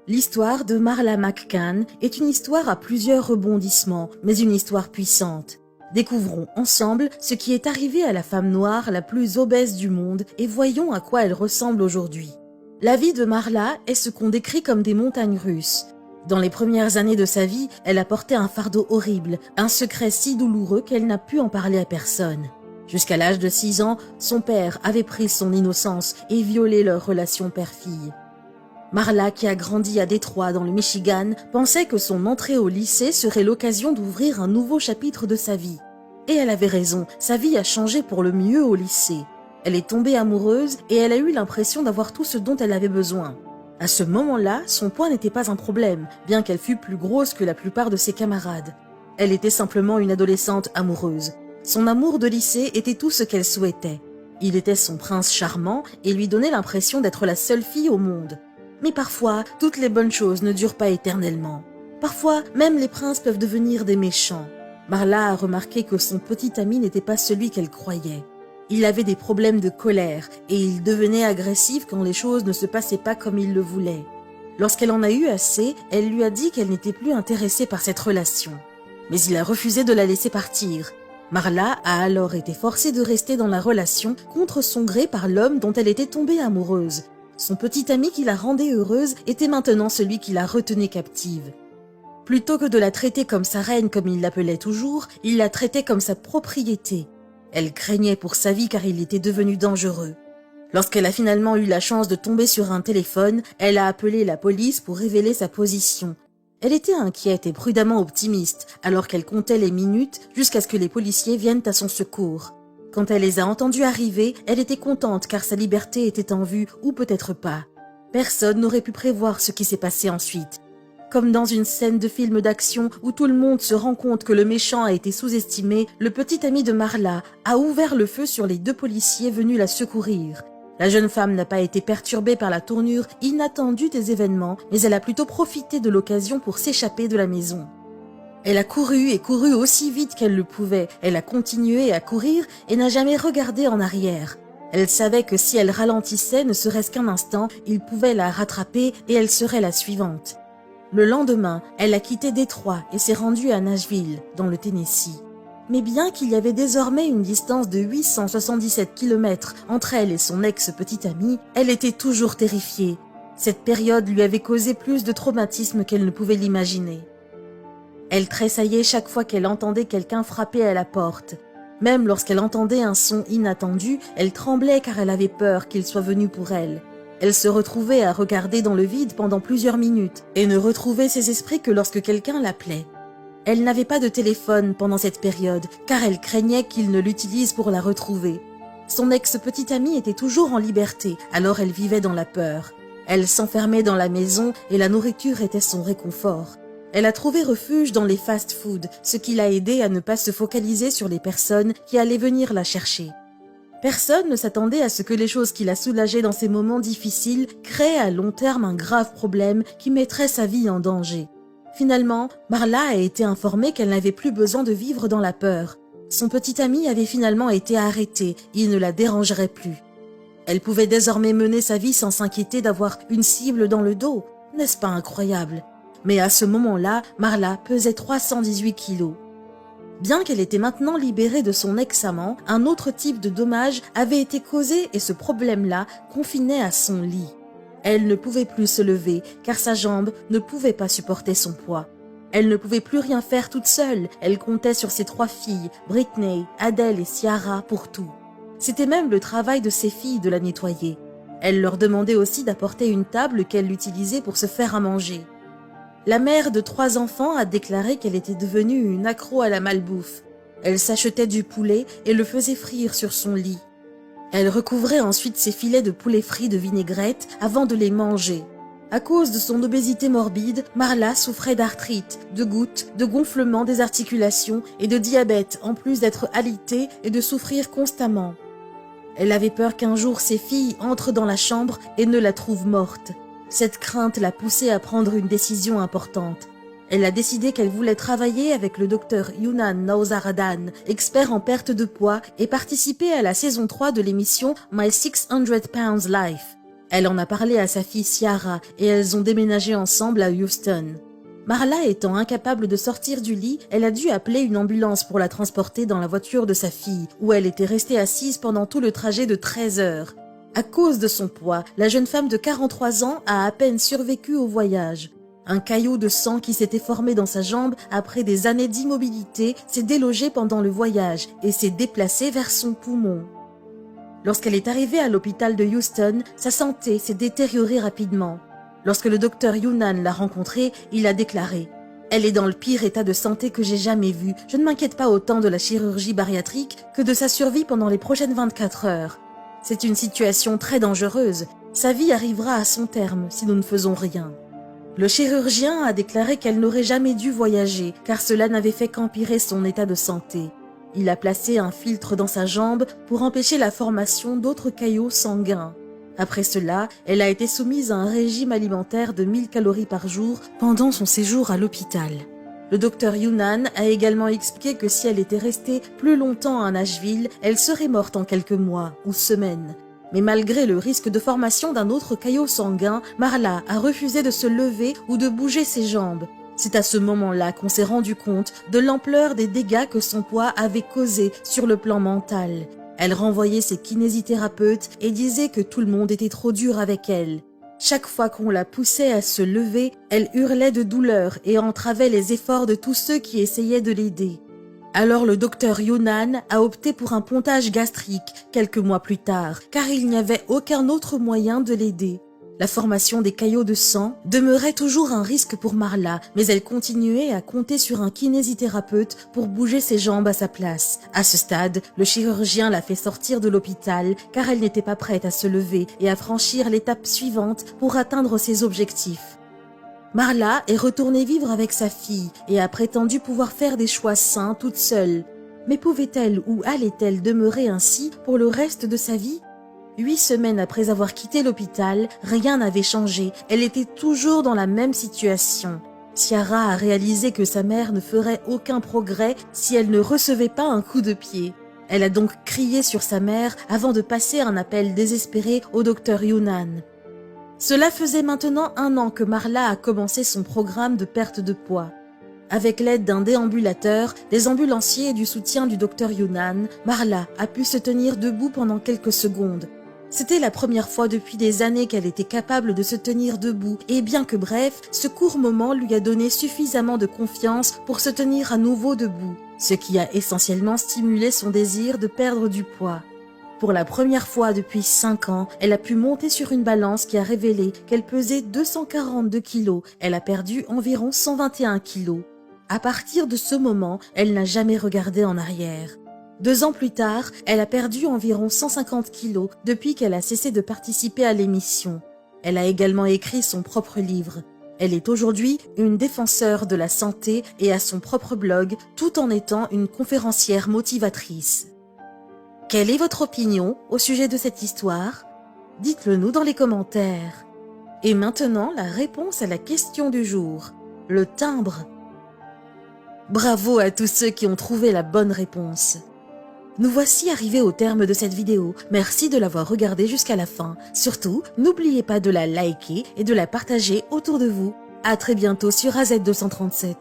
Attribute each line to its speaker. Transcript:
Speaker 1: L'histoire de Marla McCann est une histoire à plusieurs rebondissements, mais une histoire puissante. Découvrons ensemble ce qui est arrivé à la femme noire la plus obèse du monde et voyons à quoi elle ressemble aujourd'hui. La vie de Marla est ce qu'on décrit comme des montagnes russes. Dans les premières années de sa vie, elle a porté un fardeau horrible, un secret si douloureux qu'elle n'a pu en parler à personne. Jusqu'à l'âge de 6 ans, son père avait pris son innocence et violé leur relation père-fille. Marla, qui a grandi à Détroit dans le Michigan, pensait que son entrée au lycée serait l'occasion d'ouvrir un nouveau chapitre de sa vie. Et elle avait raison, sa vie a changé pour le mieux au lycée. Elle est tombée amoureuse et elle a eu l'impression d'avoir tout ce dont elle avait besoin. À ce moment-là, son poids n'était pas un problème, bien qu'elle fût plus grosse que la plupart de ses camarades. Elle était simplement une adolescente amoureuse. Son amour de lycée était tout ce qu'elle souhaitait. Il était son prince charmant et lui donnait l'impression d'être la seule fille au monde. Mais parfois, toutes les bonnes choses ne durent pas éternellement. Parfois, même les princes peuvent devenir des méchants. Marla a remarqué que son petit ami n'était pas celui qu'elle croyait. Il avait des problèmes de colère et il devenait agressif quand les choses ne se passaient pas comme il le voulait. Lorsqu'elle en a eu assez, elle lui a dit qu'elle n'était plus intéressée par cette relation. Mais il a refusé de la laisser partir. Marla a alors été forcée de rester dans la relation contre son gré par l'homme dont elle était tombée amoureuse. Son petit ami qui la rendait heureuse était maintenant celui qui la retenait captive. Plutôt que de la traiter comme sa reine, comme il l'appelait toujours, il la traitait comme sa propriété. Elle craignait pour sa vie car il était devenu dangereux. Lorsqu'elle a finalement eu la chance de tomber sur un téléphone, elle a appelé la police pour révéler sa position. Elle était inquiète et prudemment optimiste, alors qu'elle comptait les minutes jusqu'à ce que les policiers viennent à son secours. Quand elle les a entendus arriver, elle était contente car sa liberté était en vue ou peut-être pas. Personne n'aurait pu prévoir ce qui s'est passé ensuite. Comme dans une scène de film d'action où tout le monde se rend compte que le méchant a été sous-estimé, le petit ami de Marla a ouvert le feu sur les 2 policiers venus la secourir. La jeune femme n'a pas été perturbée par la tournure inattendue des événements, mais elle a plutôt profité de l'occasion pour s'échapper de la maison. Elle a couru et couru aussi vite qu'elle le pouvait. Elle a continué à courir et n'a jamais regardé en arrière. Elle savait que si elle ralentissait, ne serait-ce qu'un instant, il pouvait la rattraper et elle serait la suivante. Le lendemain, elle a quitté Détroit et s'est rendue à Nashville, dans le Tennessee. Mais bien qu'il y avait désormais une distance de 877 km entre elle et son ex-petite amie, elle était toujours terrifiée. Cette période lui avait causé plus de traumatisme qu'elle ne pouvait l'imaginer. Elle tressaillait chaque fois qu'elle entendait quelqu'un frapper à la porte. Même lorsqu'elle entendait un son inattendu, elle tremblait car elle avait peur qu'il soit venu pour elle. Elle se retrouvait à regarder dans le vide pendant plusieurs minutes et ne retrouvait ses esprits que lorsque quelqu'un l'appelait. Elle n'avait pas de téléphone pendant cette période car elle craignait qu'il ne l'utilise pour la retrouver. Son ex-petite amie était toujours en liberté, alors elle vivait dans la peur. Elle s'enfermait dans la maison et la nourriture était son réconfort. Elle a trouvé refuge dans les fast-foods, ce qui l'a aidée à ne pas se focaliser sur les personnes qui allaient venir la chercher. Personne ne s'attendait à ce que les choses qui la soulageaient dans ces moments difficiles créent à long terme un grave problème qui mettrait sa vie en danger. Finalement, Marla a été informée qu'elle n'avait plus besoin de vivre dans la peur. Son petit ami avait finalement été arrêté, il ne la dérangerait plus. Elle pouvait désormais mener sa vie sans s'inquiéter d'avoir une cible dans le dos. N'est-ce pas incroyable ? Mais à ce moment-là, Marla pesait 318 kilos. Bien qu'elle était maintenant libérée de son ex-amant, un autre type de dommage avait été causé et ce problème-là confinait à son lit. Elle ne pouvait plus se lever car sa jambe ne pouvait pas supporter son poids. Elle ne pouvait plus rien faire toute seule, elle comptait sur ses 3 filles, Britney, Adele et Ciara, pour tout. C'était même le travail de ses filles de la nettoyer. Elle leur demandait aussi d'apporter une table qu'elle utilisait pour se faire à manger. La mère de 3 enfants a déclaré qu'elle était devenue une accro à la malbouffe. Elle s'achetait du poulet et le faisait frire sur son lit. Elle recouvrait ensuite ses filets de poulet frit de vinaigrette avant de les manger. À cause de son obésité morbide, Marla souffrait d'arthrite, de gouttes, de gonflement des articulations et de diabète, en plus d'être alitée et de souffrir constamment. Elle avait peur qu'un jour ses filles entrent dans la chambre et ne la trouvent morte. Cette crainte l'a poussée à prendre une décision importante. Elle a décidé qu'elle voulait travailler avec le docteur Younan Naozaradan, expert en perte de poids, et participer à la saison 3 de l'émission My 600 Pounds Life. Elle en a parlé à sa fille Ciara et elles ont déménagé ensemble à Houston. Marla étant incapable de sortir du lit, elle a dû appeler une ambulance pour la transporter dans la voiture de sa fille, où elle était restée assise pendant tout le trajet de 13 heures. À cause de son poids, la jeune femme de 43 ans a à peine survécu au voyage. Un caillot de sang qui s'était formé dans sa jambe après des années d'immobilité s'est délogé pendant le voyage et s'est déplacé vers son poumon. Lorsqu'elle est arrivée à l'hôpital de Houston, sa santé s'est détériorée rapidement. Lorsque le docteur Younan l'a rencontrée, il a déclaré « Elle est dans le pire état de santé que j'ai jamais vu. Je ne m'inquiète pas autant de la chirurgie bariatrique que de sa survie pendant les prochaines 24 heures. C'est une situation très dangereuse. Sa vie arrivera à son terme si nous ne faisons rien. » Le chirurgien a déclaré qu'elle n'aurait jamais dû voyager car cela n'avait fait qu'empirer son état de santé. Il a placé un filtre dans sa jambe pour empêcher la formation d'autres caillots sanguins. Après cela, elle a été soumise à un régime alimentaire de 1000 calories par jour pendant son séjour à l'hôpital. Le docteur Younan a également expliqué que si elle était restée plus longtemps à Nashville, elle serait morte en quelques mois ou semaines. Mais malgré le risque de formation d'un autre caillot sanguin, Marla a refusé de se lever ou de bouger ses jambes. C'est à ce moment-là qu'on s'est rendu compte de l'ampleur des dégâts que son poids avait causés sur le plan mental. Elle renvoyait ses kinésithérapeutes et disait que tout le monde était trop dur avec elle. Chaque fois qu'on la poussait à se lever, elle hurlait de douleur et entravait les efforts de tous ceux qui essayaient de l'aider. Alors le docteur Younan a opté pour un pontage gastrique quelques mois plus tard, car il n'y avait aucun autre moyen de l'aider. La formation des caillots de sang demeurait toujours un risque pour Marla, mais elle continuait à compter sur un kinésithérapeute pour bouger ses jambes à sa place. À ce stade, le chirurgien l'a fait sortir de l'hôpital car elle n'était pas prête à se lever et à franchir l'étape suivante pour atteindre ses objectifs. Marla est retournée vivre avec sa fille et a prétendu pouvoir faire des choix sains toute seule. Mais pouvait-elle ou allait-elle demeurer ainsi pour le reste de sa vie ? 8 semaines après avoir quitté l'hôpital, rien n'avait changé. Elle était toujours dans la même situation. Ciara a réalisé que sa mère ne ferait aucun progrès si elle ne recevait pas un coup de pied. Elle a donc crié sur sa mère avant de passer un appel désespéré au docteur Younan. Cela faisait maintenant 1 an que Marla a commencé son programme de perte de poids. Avec l'aide d'un déambulateur, des ambulanciers et du soutien du docteur Younan, Marla a pu se tenir debout pendant quelques secondes. C'était la première fois depuis des années qu'elle était capable de se tenir debout et bien que bref, ce court moment lui a donné suffisamment de confiance pour se tenir à nouveau debout, ce qui a essentiellement stimulé son désir de perdre du poids. Pour la première fois depuis 5 ans, elle a pu monter sur une balance qui a révélé qu'elle pesait 242 kilos. Elle a perdu environ 121 kilos. À partir de ce moment, elle n'a jamais regardé en arrière. 2 ans plus tard, elle a perdu environ 150 kilos depuis qu'elle a cessé de participer à l'émission. Elle a également écrit son propre livre. Elle est aujourd'hui une défenseure de la santé et a son propre blog, tout en étant une conférencière motivatrice. Quelle est votre opinion au sujet de cette histoire? Dites-le nous dans les commentaires. Et maintenant, la réponse à la question du jour. Le timbre. Bravo à tous ceux qui ont trouvé la bonne réponse. Nous voici arrivés au terme de cette vidéo. Merci de l'avoir regardée jusqu'à la fin. Surtout, n'oubliez pas de la liker et de la partager autour de vous. À très bientôt sur AZ237.